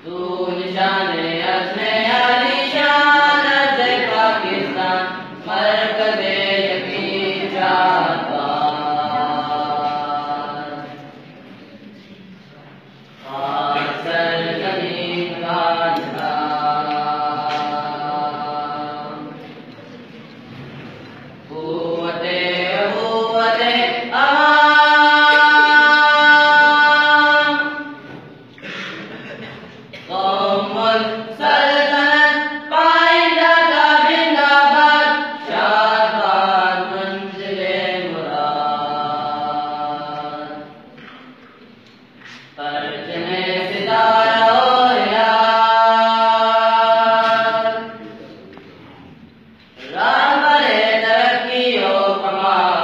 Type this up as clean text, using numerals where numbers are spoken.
तू निशाने अज़्मे आलीशान अर्ज़ पाकिस्तान मरकज़े यकीन जातवार खाक सरज़मीन का निज़ाम क़ुव्वते अबूवते आवाम क़ौमुल सल्तनत पाइंदा ता जिंदाबाद शादबाद मंज़िले मुराद परचमे सितारा हो यार रहबरे तरक्की हो कमाल